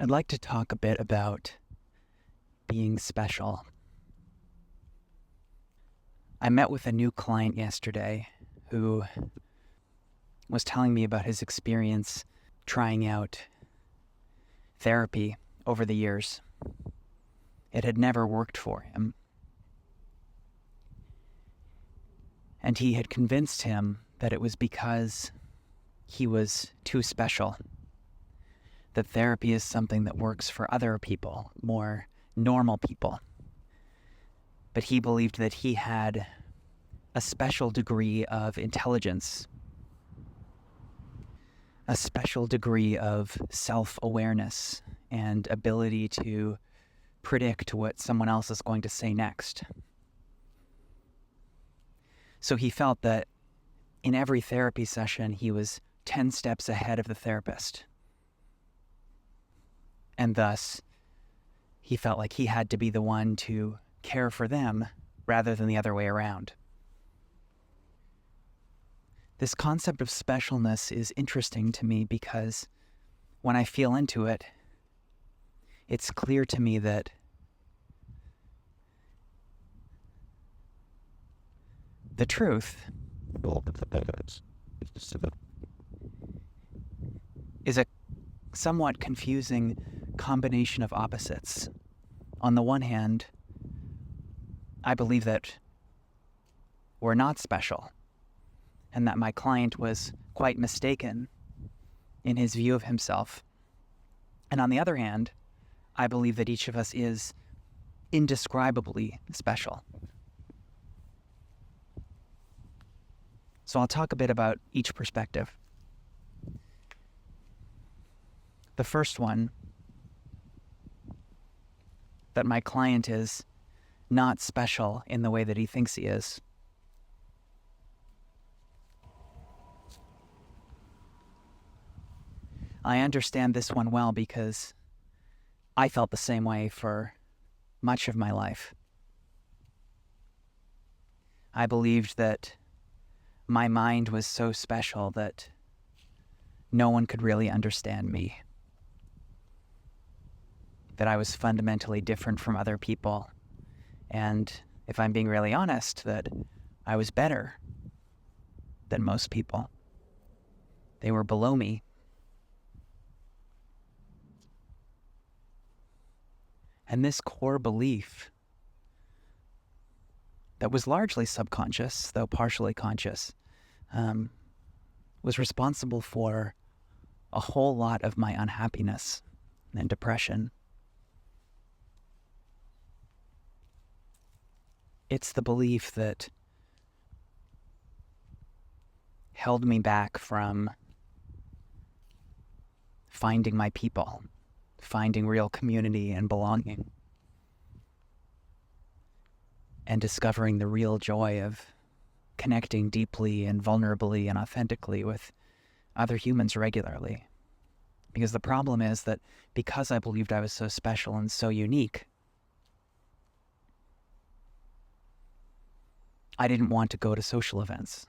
I'd like to talk a bit about being special. I met with a new client yesterday who was telling me about his experience trying out therapy over the years. It had never worked for him. And he had convinced him that it was because he was too special, that therapy is something that works for other people, more normal people. But he believed that he had a special degree of intelligence, a special degree of self-awareness and ability to predict what someone else is going to say next. So he felt that in every therapy session, he was 10 steps ahead of the therapist. And thus, he felt like he had to be the one to care for them rather than the other way around. This concept of specialness is interesting to me because when I feel into it, it's clear to me that the truth is a somewhat confusing combination of opposites. On the one hand, I believe that we're not special, and that my client was quite mistaken in his view of himself. And on the other hand, I believe that each of us is indescribably special. So I'll talk a bit about each perspective. The first one, that my client is not special in the way that he thinks he is. I understand this one well because I felt the same way for much of my life. I believed that my mind was so special that no one could really understand me, that I was fundamentally different from other people, and if I'm being really honest, that I was better than most people. They were below me. And this core belief that was largely subconscious, though partially conscious, was responsible for a whole lot of my unhappiness and depression. It's the belief that held me back from finding my people, finding real community and belonging, and discovering the real joy of connecting deeply and vulnerably and authentically with other humans regularly. Because the problem is that because I believed I was so special and so unique, I didn't want to go to social events.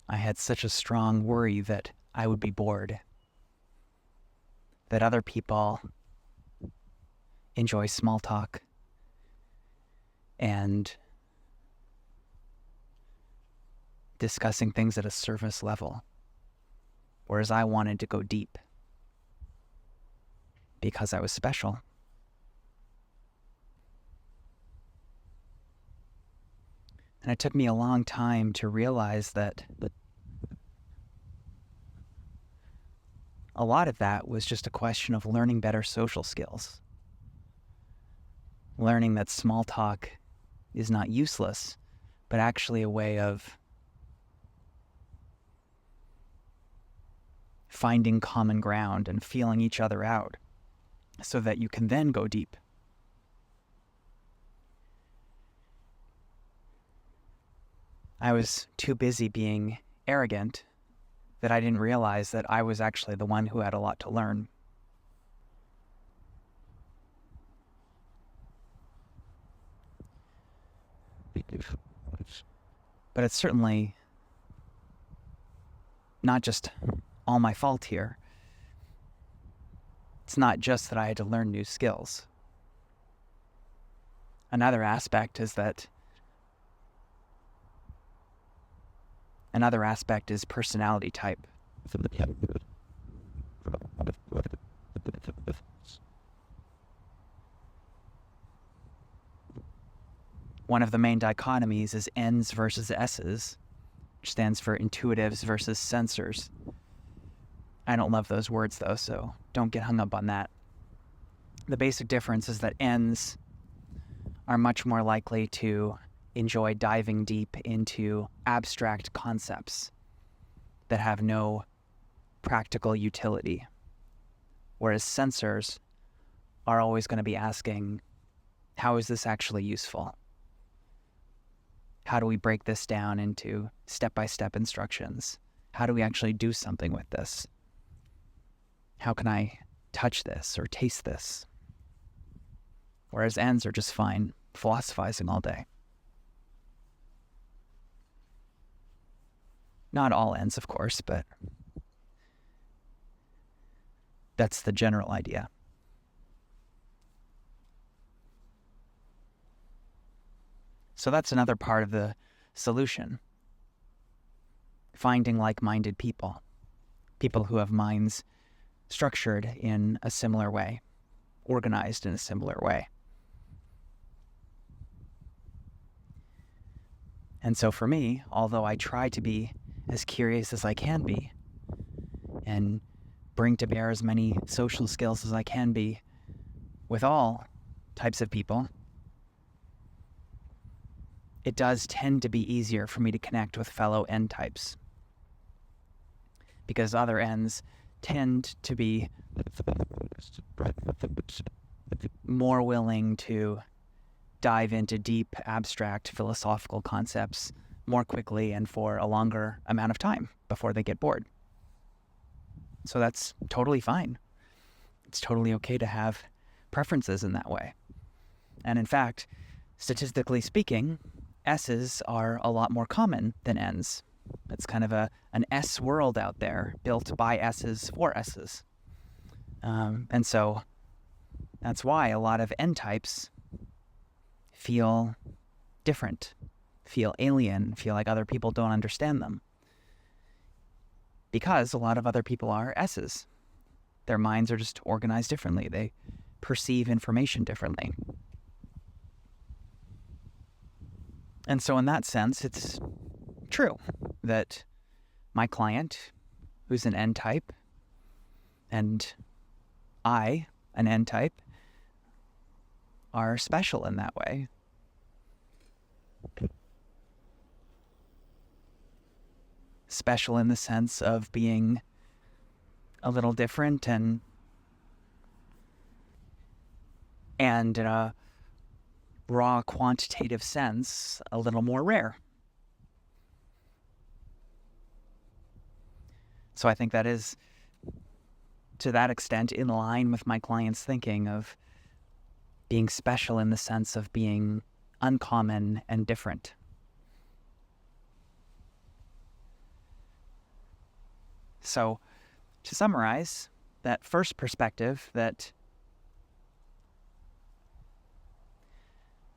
I had such a strong worry that I would be bored, that other people enjoy small talk and discussing things at a surface level, whereas I wanted to go deep because I was special. And it took me a long time to realize that a lot of that was just a question of learning better social skills. Learning that small talk is not useless, but actually a way of finding common ground and feeling each other out so that you can then go deep. I was too busy being arrogant that I didn't realize that I was actually the one who had a lot to learn. But it's certainly not just all my fault here. It's not just that I had to learn new skills. Another aspect is personality type. One of the main dichotomies is N's versus S's, which stands for intuitives versus sensors. I don't love those words though, so don't get hung up on that. The basic difference is that N's are much more likely to enjoy diving deep into abstract concepts that have no practical utility, whereas sensors are always going to be asking, how is this actually useful? How do we break this down into step-by-step instructions? How do we actually do something with this? How can I touch this or taste this? Whereas N's are just fine philosophizing all day. Not all N's, of course, but that's the general idea. So that's another part of the solution. Finding like-minded people. People who have minds structured in a similar way, organized in a similar way. And so for me, although I try to be as curious as I can be and bring to bear as many social skills as I can be with all types of people, it does tend to be easier for me to connect with fellow N types, because other N's tend to be more willing to dive into deep, abstract philosophical concepts more quickly and for a longer amount of time before they get bored. So that's totally fine. It's totally okay to have preferences in that way. And in fact, statistically speaking, S's are a lot more common than N's. It's kind of an S world out there built by S's for S's. And so that's why a lot of N types feel different, feel alien, feel like other people don't understand them. Because a lot of other people are S's. Their minds are just organized differently. They perceive information differently. And so in that sense, it's true that my client, who's an N type, and I, an N type, are special in that way. Special in the sense of being a little different and in a raw quantitative sense, a little more rare. So I think that is, to that extent, in line with my client's thinking of being special in the sense of being uncommon and different. So, to summarize, that first perspective, that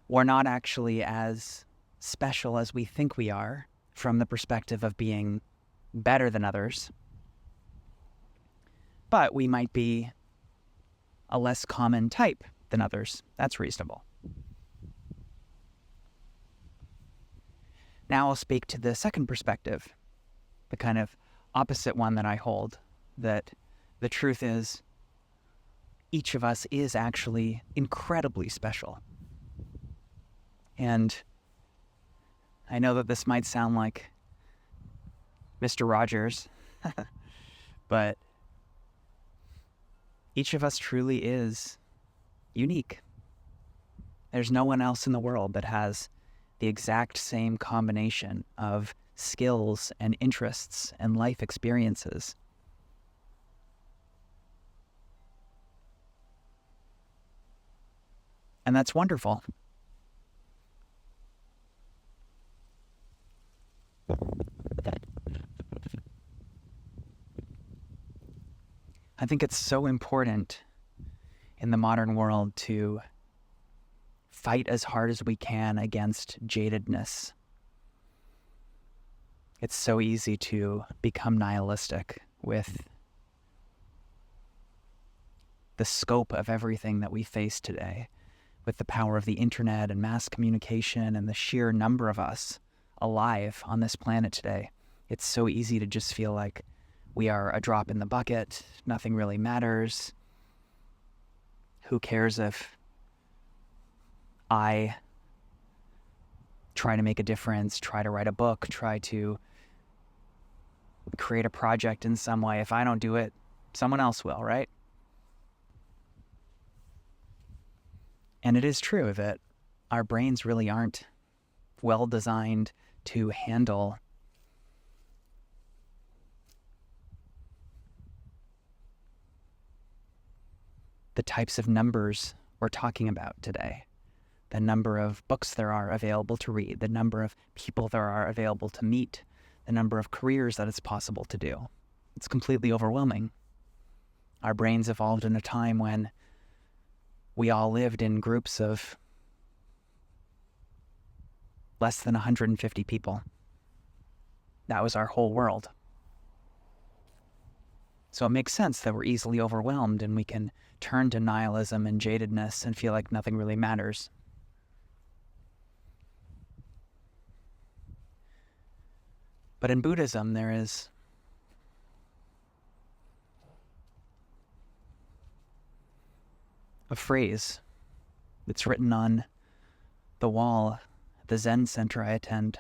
we're not actually as special as we think we are from the perspective of being better than others, but we might be a less common type than others. That's reasonable. Now I'll speak to the second perspective, the kind of opposite one that I hold, that the truth is each of us is actually incredibly special. And I know that this might sound like Mr. Rogers, but each of us truly is unique. There's no one else in the world that has the exact same combination of skills and interests and life experiences. And that's wonderful. I think it's so important in the modern world to fight as hard as we can against jadedness. It's so easy to become nihilistic with the scope of everything that we face today, with the power of the internet and mass communication and the sheer number of us alive on this planet today. It's so easy to just feel like we are a drop in the bucket, nothing really matters. Who cares if I try to make a difference, try to write a book, try to create a project in some way? If I don't do it, someone else will, right? And it is true that our brains really aren't well designed to handle the types of numbers we're talking about today. The number of books there are available to read, the number of people there are available to meet, the number of careers that it's possible to do. It's completely overwhelming. Our brains evolved in a time when we all lived in groups of less than 150 people. That was our whole world. So it makes sense that we're easily overwhelmed and we can turn to nihilism and jadedness and feel like nothing really matters. But in Buddhism, there is a phrase that's written on the wall at the Zen center I attend.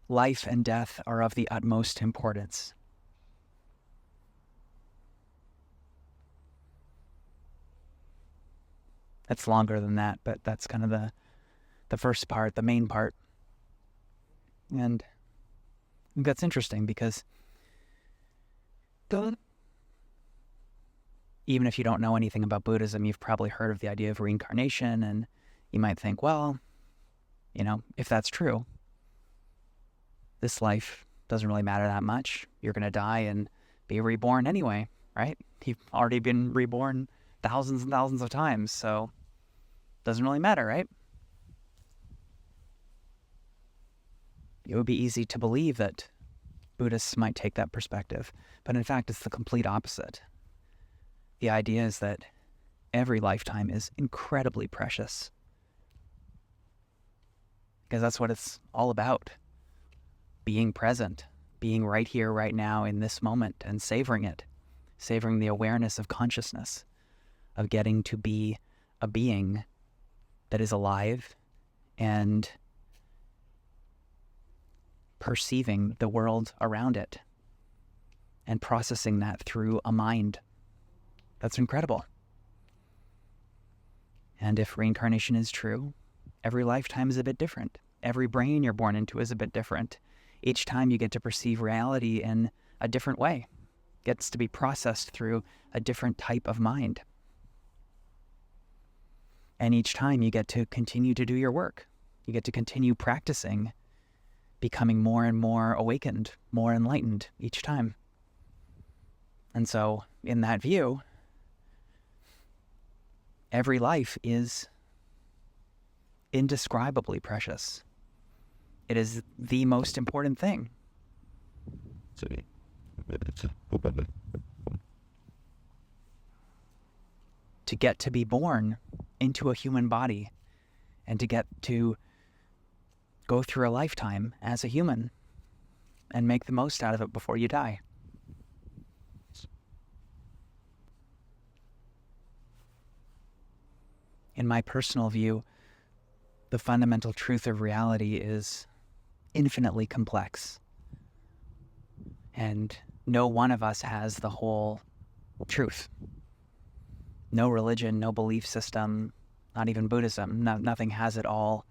Life and death are of the utmost importance. It's longer than that, but that's kind of the first part, the main part. And I think that's interesting because even if you don't know anything about Buddhism, you've probably heard of the idea of reincarnation, and you might think, well, if that's true, this life doesn't really matter that much. You're going to die and be reborn anyway, right? You've already been reborn thousands and thousands of times, so it doesn't really matter, right? It would be easy to believe that Buddhists might take that perspective, but in fact, it's the complete opposite. The idea is that every lifetime is incredibly precious, because that's what it's all about. Being present, being right here, right now, in this moment, and savoring it, savoring the awareness of consciousness, of getting to be a being that is alive and perceiving the world around it and processing that through a mind. That's incredible. And if reincarnation is true, every lifetime is a bit different. Every brain you're born into is a bit different. Each time you get to perceive reality in a different way. It gets to be processed through a different type of mind. And each time you get to continue to do your work. You get to continue practicing, becoming more and more awakened, more enlightened each time. And so, in that view, every life is indescribably precious. It is the most important thing. To get to be born into a human body and to get to go through a lifetime as a human and make the most out of it before you die. In my personal view, the fundamental truth of reality is infinitely complex. And no one of us has the whole truth. No religion, no belief system, not even Buddhism, nothing has it all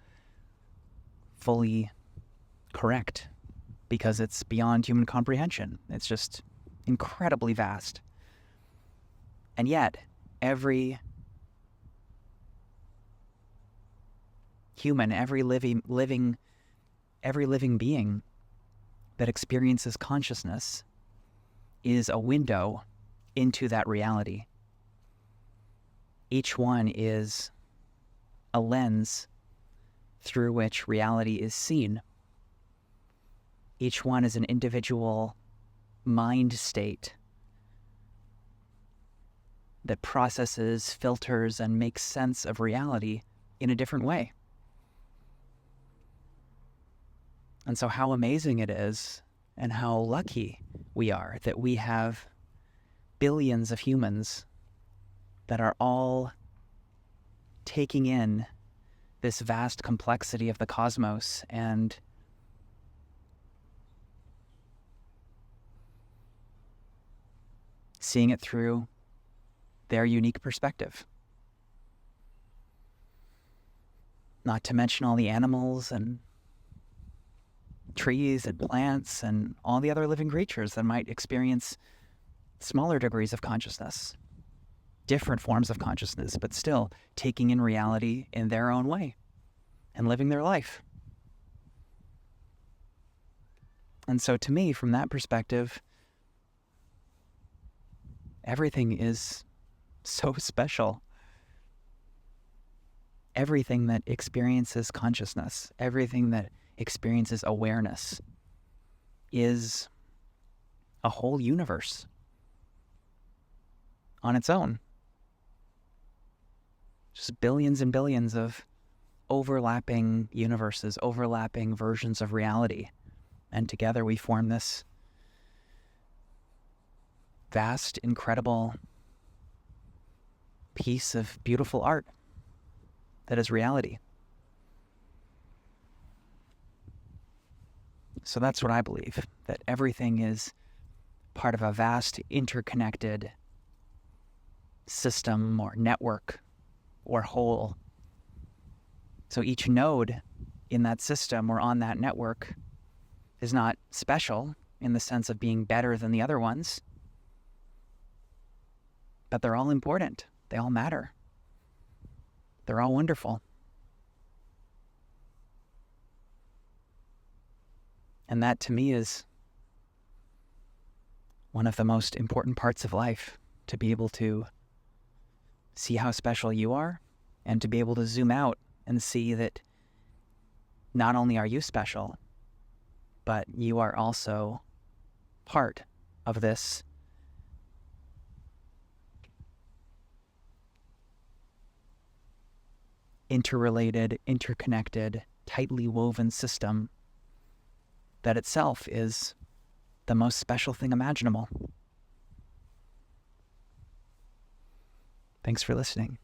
fully correct because it's beyond human comprehension. It's just incredibly vast. And yet, every human, every living being that experiences consciousness is a window into that reality. Each one is a lens through which reality is seen. Each one is an individual mind state that processes, filters, and makes sense of reality in a different way. And so how amazing it is, and how lucky we are that we have billions of humans that are all taking in this vast complexity of the cosmos and seeing it through their unique perspective. Not to mention all the animals and trees and plants and all the other living creatures that might experience smaller degrees of consciousness, different forms of consciousness, but still taking in reality in their own way and living their life. And so to me, from that perspective, everything is so special. Everything that experiences consciousness, everything that experiences awareness is a whole universe on its own. Just billions and billions of overlapping universes, overlapping versions of reality. And together we form this vast, incredible piece of beautiful art that is reality. So that's what I believe, that everything is part of a vast, interconnected system or network or whole. So each node in that system or on that network is not special in the sense of being better than the other ones, but they're all important. They all matter. They're all wonderful. And that to me is one of the most important parts of life, to be able to see how special you are and to be able to zoom out and see that not only are you special, but you are also part of this interrelated, interconnected, tightly woven system that itself is the most special thing imaginable. Thanks for listening.